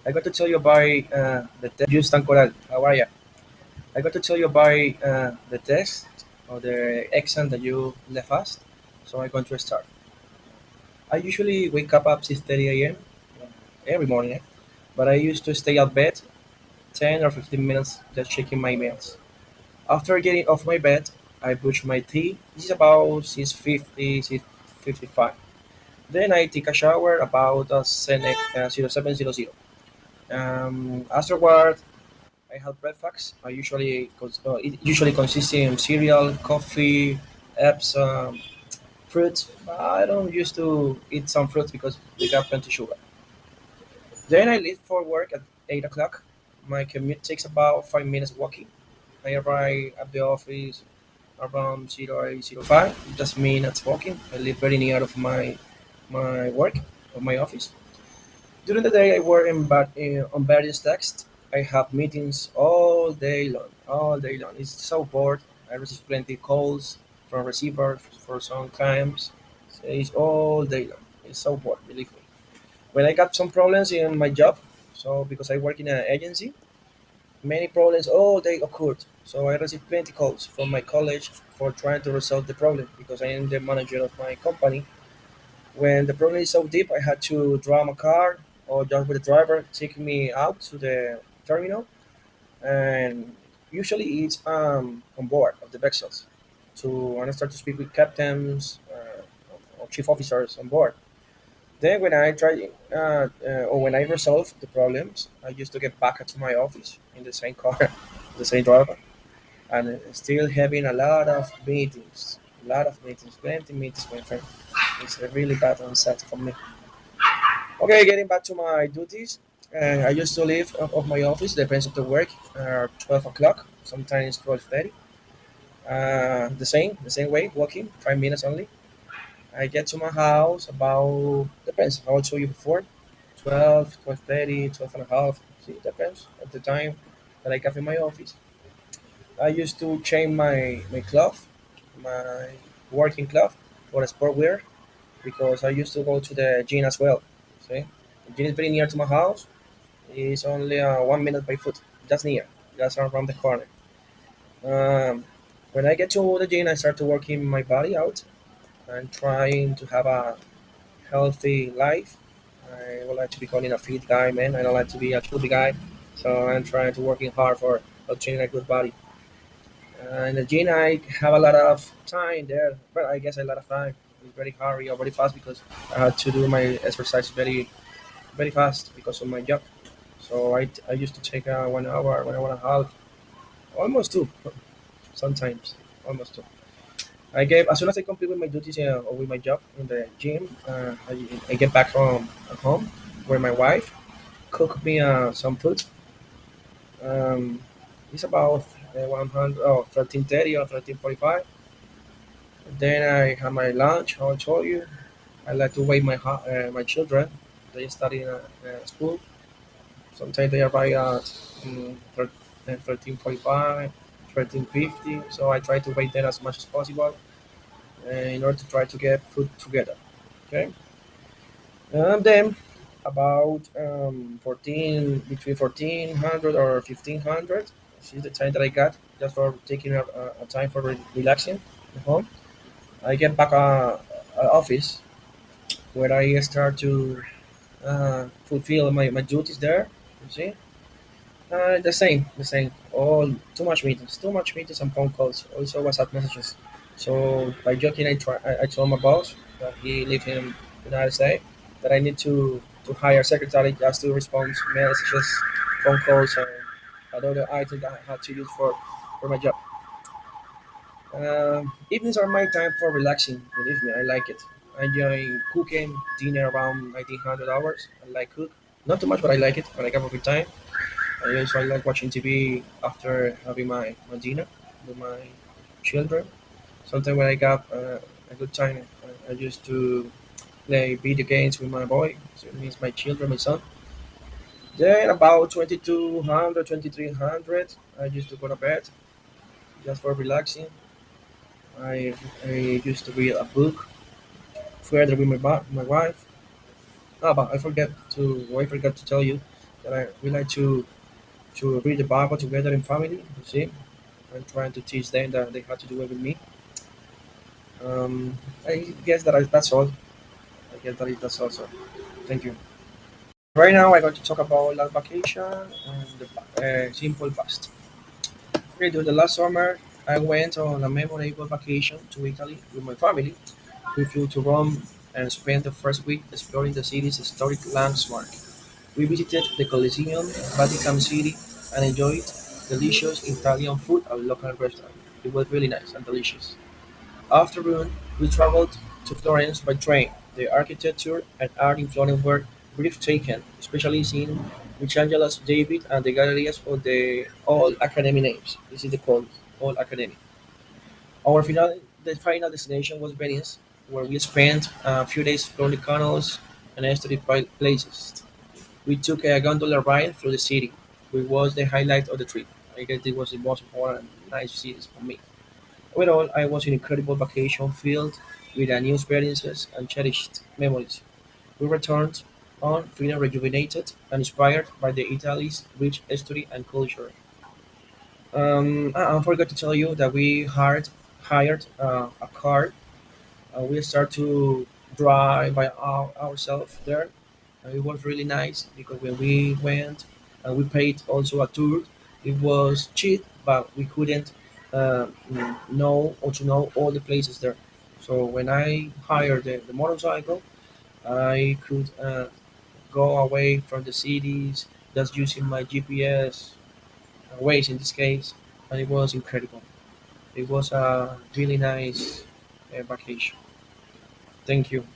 I got to tell you about the Houston Coral. How are you? I got to tell you about the test or the exam that you left us. So I'm going to start. I usually wake up at 6:30 a.m. every morning, but I used to stay at bed 10 or 15 minutes just checking my emails. After getting off my bed, I brush my teeth. This is about 6:50, 6:55. Then I take a shower about 07:00. Afterward, I have breakfast. It usually consists in cereal, coffee, apps, fruit. I don't used to eat some fruits because they got plenty sugar. Then I leave for work at 8 o'clock. My commute takes about 5 minutes walking. I arrive at the office around 08:05. Just minutes walking. I live very near of my work of my office. During the day, I work on various texts. I have meetings all day long, all day long. It's so bored. I receive plenty calls from receivers for some clients. So it's all day long. It's so bored, believe me. When I got some problems in my job, so because I work in an agency, many problems all day occurred. So I receive plenty calls from my college for trying to resolve the problem because I am the manager of my company. When the problem is so deep, I had to drive my car or just with the driver taking me out to the terminal, and usually it's on board of the vessels. To and I start to speak with captains or chief officers on board. Then when I try or when I resolve the problems, I used to get back to my office in the same car, the same driver, and still having a lot of meetings, plenty meetings, my friend. It's really bad and sad for me. Okay, getting back to my duties. I used to leave of my office, depends on the work, 12 o'clock, sometimes 12:30. The same way, walking, 5 minutes only. I get to my house about, depends, how I told you before, 12, 12:30, 12 and a half. See, depends of the time that I have in my office. I used to change my cloth, my working cloth for a sport wear because I used to go to the gym as well. See, the gym is very near to my house. It's only 1 minute by foot, just near, just around the corner. Um, when I get to the gym, I start to working my body out and trying to have a healthy life. I would like to be calling a fit guy, man. I don't like to be a chubby guy, so I'm trying to working hard for obtaining a good body. In the gym, I have a lot of time there, but I guess a lot of time. It's very hurry or very fast because I had to do my exercise very fast because of my job. So I used to take 1 hour, 1 hour and a half, almost two, sometimes, almost two. I gave as soon as I complete with my duties or with my job in the gym, I get back home at home where my wife cook me some food. Um, it's about 100 or 13:30 or 13:45. Then I have my lunch. How I told you, I like to wait my children. They study in school. Sometimes they arrive at 13:45, 13:50. So I try to wait there as much as possible in order to try to get food together. Okay, and then about 14 between 1400 or 1500. This is the time that I got just for taking a time for relaxing at home. I get back office where I start to fulfill my duties there. You see, the same. All too much meetings and phone calls. Also WhatsApp messages. So by joking, I told my boss that he live in United States that I need to hire a secretary just to respond to messages, phone calls, and other items that I had to use for my job. Evenings are my time for relaxing. Believe me, I like it. I enjoy cooking dinner around 1900 hours. I like cook. Not too much, but I like it. When I have a free time, I like watching TV after having my dinner with my children. Sometimes when I got a good time, I used to play video games with my boy. So it means my children, my son. Then about 2200, 2300, I used to go to bed just for relaxing. I used to read a book further with my wife. Ah, but I forgot to tell you. that we like to read the Bible together in family. You see, I'm trying to teach them that they have to do it with me. I guess that's all. I guess that's also. Thank you. Right now, I'm going to talk about last vacation and the simple past. Okay, during the last summer, I went on a memorable vacation to Italy with my family. We flew to Rome and spent the first week exploring the city's historic landmark. We visited the Colosseum, Vatican City, and enjoyed delicious Italian food at local restaurants. It was really nice and delicious. Afternoon, we traveled to Florence by train. The architecture and art in Florence were breathtaking, especially seeing Michelangelo's David and the galleries of the All Academy names. This is the quote, All Academy. The final destination was Venice, where we spent a few days exploring the canals and historic places. We took a gondola ride through the city, which was the highlight of the trip. I guess it was the most important nice cities for me. Overall, I was an incredible vacation filled with new experiences and cherished memories. We returned on feeling rejuvenated and inspired by the Italy's rich history and culture. I forgot to tell you that we hired a car. We start to drive by ourselves there. It was really nice because when we went and we paid also a tour, it was cheap, but we couldn't know or to know all the places there. So when I hired the motorcycle, I could go away from the cities just using my GPS Waze in this case, and it was incredible. It was a really nice vacation. Thank you.